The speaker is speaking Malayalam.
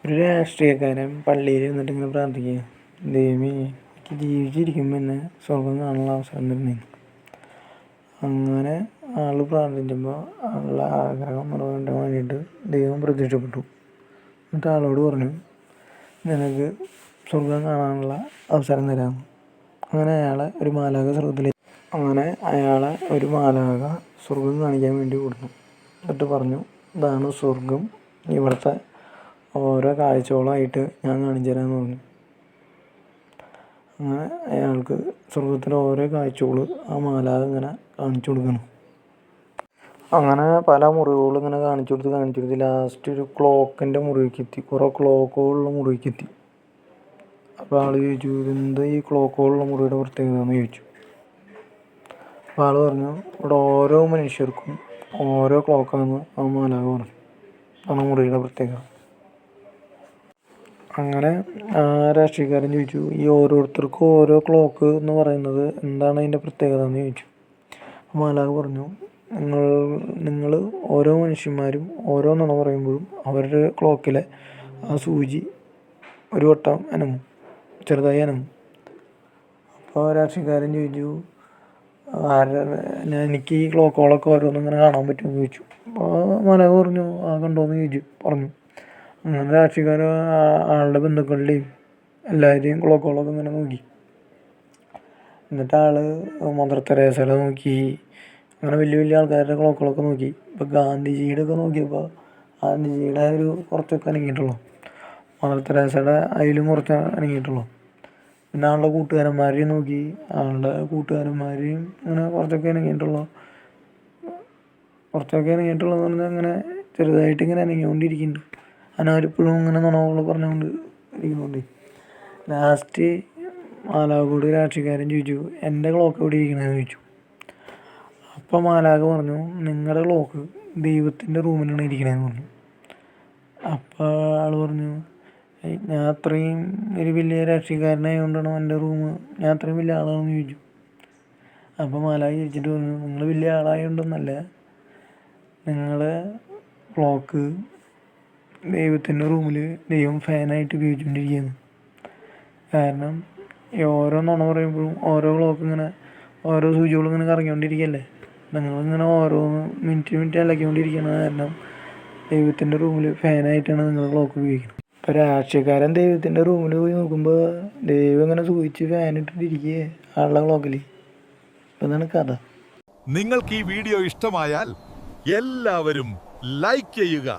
ഒരു രാഷ്ട്രീയക്കാരൻ പള്ളിയിൽ നിന്നിട്ട് ഇങ്ങനെ പ്രാർത്ഥിക്കുക, ദൈവമേ എനിക്ക് ജീവിച്ചിരിക്കുമ്പോൾ തന്നെ സ്വർഗം കാണാനുള്ള അവസരം തരുന്നു. അങ്ങനെ ആൾ പ്രാർത്ഥിക്കുമ്പോൾ ആളുടെ ആഗ്രഹം നിറവേറ്റാൻ വേണ്ടിയിട്ട് ദൈവം പ്രത്യക്ഷപ്പെട്ടു. എന്നിട്ട് ആളോട് പറഞ്ഞു, നിനക്ക് സ്വർഗം കാണാനുള്ള അവസരം തരാമെന്ന്. അങ്ങനെ അയാളെ ഒരു മാലാഖ സ്വർഗം കാണിക്കാൻ വേണ്ടി കൊടുത്തു. എന്നിട്ട് പറഞ്ഞു, ഇതാണ് സ്വർഗം, ഇവിടുത്തെ ഓരോ കാഴ്ചകളായിട്ട് ഞാൻ കാണിച്ചു തരാമെന്ന് പറഞ്ഞു. അങ്ങനെ അയാൾക്ക് സ്വർഗത്തിലെ ഓരോ കാഴ്ചകൾ ആ മാലാഖ ഇങ്ങനെ കാണിച്ചു കൊടുക്കണം. അങ്ങനെ പല മുറിവുകളും ഇങ്ങനെ കാണിച്ചു കൊടുത്ത് ലാസ്റ്റ് ഒരു ക്ലോക്കിൻ്റെ മുറിവിലേക്ക് എത്തി. കുറേ ക്ലോക്കുകളുള്ള മുറിവിലേക്ക് എത്തി. അപ്പോൾ ആൾ ചോദിച്ചു, ഇതെന്താ ഈ ക്ലോക്കുകളുള്ള മുറിയുടെ പ്രത്യേകത എന്ന് ചോദിച്ചു. അപ്പോൾ ആൾ പറഞ്ഞു, ഇവിടെ ഓരോ മനുഷ്യർക്കും ഓരോ ക്ലോക്കാണെന്ന് ആ മാലാഖ പറഞ്ഞു. അതാണ് മുറിയുടെ പ്രത്യേകത. അങ്ങനെ ആ രാഷ്ട്രീയക്കാരൻ ചോദിച്ചു, ഈ ഓരോരുത്തർക്കും ഓരോ ക്ലോക്ക് എന്ന് പറയുന്നത് എന്താണ് അതിൻ്റെ പ്രത്യേകത എന്ന് ചോദിച്ചു. മാലാഖ പറഞ്ഞു, നിങ്ങൾ ഓരോ മനുഷ്യന്മാരും ഓരോ നുണ പറയുമ്പോഴും അവരുടെ ക്ലോക്കിലെ ആ സൂചി ഒരു വട്ടം അനങ്ങും, ചെറുതായി അനങ്ങും. അപ്പോൾ രാഷ്ട്രീയക്കാരൻ ചോദിച്ചു, എനിക്ക് ഈ ക്ലോക്കുകളൊക്കെ ഓരോന്നും ഇങ്ങനെ കാണാൻ പറ്റുമെന്ന് ചോദിച്ചു. അപ്പോൾ മാലാഖ പറഞ്ഞു, കണ്ടോന്ന് പറഞ്ഞു. അങ്ങനെ രാഷ്ട്രീയക്കാരൻ ആളുടെ ബന്ധുക്കളുടെയും എല്ലാവരെയും ക്ലോക്കുകളൊക്കെ ഇങ്ങനെ നോക്കി. എന്നിട്ട് മദർ തെരേസയുടെ നോക്കി, അങ്ങനെ വലിയ വലിയ ആൾക്കാരുടെ ക്ലോക്കുകളൊക്കെ നോക്കി. ഇപ്പോൾ ഗാന്ധിജിയുടെ ഒക്കെ നോക്കിയപ്പോൾ ഗാന്ധിജിയുടെ കുറച്ചൊക്കെ അനങ്ങിയിട്ടുള്ളൂ. മദർ തെരേസയുടെ അതിലും കുറച്ച് അനങ്ങിയിട്ടുള്ളൂ. പിന്നെ ആളുടെ കൂട്ടുകാരന്മാരെയും നോക്കി, കൂട്ടുകാരന്മാരെയും അങ്ങനെ കുറച്ചൊക്കെ അനങ്ങിയിട്ടുള്ളൂ എന്ന് പറഞ്ഞാൽ അങ്ങനെ ചെറുതായിട്ട് ഇങ്ങനെ അനങ്ങിക്കൊണ്ടിരിക്കുന്നുണ്ട്. അവരിപ്പോഴും ഇങ്ങനെ നുണകൾ പറഞ്ഞുകൊണ്ട് ഇരിക്കുന്നുണ്ട്. ലാസ്റ്റ് മാലാഖയോട് രാഷ്ട്രീയക്കാരൻ ചോദിച്ചു, എൻ്റെ ക്ലോക്ക് എവിടെ ഇരിക്കണമെന്ന് ചോദിച്ചു. അപ്പോൾ മാലാഖ പറഞ്ഞു, നിങ്ങളുടെ ക്ലോക്ക് ദൈവത്തിൻ്റെ റൂമിലാണ് ഇരിക്കണമെന്ന് പറഞ്ഞു. അപ്പോൾ ആൾ പറഞ്ഞു, ഞാൻ അത്രയും ഒരു വലിയ രാഷ്ട്രീയക്കാരനായതുകൊണ്ടാണോ എൻ്റെ റൂം, ഞാൻ അത്രയും വലിയ ആളാണെന്ന് ചോദിച്ചു. അപ്പോൾ മാലാഖ ചോദിച്ചിട്ട് പറഞ്ഞു, നിങ്ങൾ വലിയ ആളായതുകൊണ്ടൊന്നല്ല, നിങ്ങളുടെ ക്ലോക്ക് ദൈവത്തിൻ്റെ റൂമിൽ ദൈവം ഫാനായിട്ട് ഉപയോഗിച്ചുകൊണ്ടിരിക്കുകയാണ്. കാരണം ഈ ഓരോ നുണ പറയുമ്പോഴും ഓരോ ക്ലോക്ക് ഇങ്ങനെ ഓരോ സൂചികളും ഇങ്ങനെ കറങ്ങിക്കൊണ്ടിരിക്കുകയല്ലേ, നിങ്ങളിങ്ങനെ ഓരോന്ന് മിനിറ്റ് ഇളക്കിക്കൊണ്ടിരിക്കുന്നത് കാരണം ദൈവത്തിൻ്റെ റൂമിൽ ഫാനായിട്ടാണ് നിങ്ങൾ ക്ലോക്ക് ഉപയോഗിക്കുന്നത്. ഇപ്പോൾ രാഷ്ട്രീയക്കാരൻ ദൈവത്തിൻ്റെ റൂമിൽ പോയി നോക്കുമ്പോൾ ദൈവം ഇങ്ങനെ സൂചിച്ച് ഫാനിട്ടിട്ടിരിക്കുകയെ ആളുടെ ക്ലോക്കിൽ. ഇതാണ് കഥ. നിങ്ങൾക്ക് ഈ വീഡിയോ ഇഷ്ടമായാൽ എല്ലാവരും ലൈക്ക് ചെയ്യുക.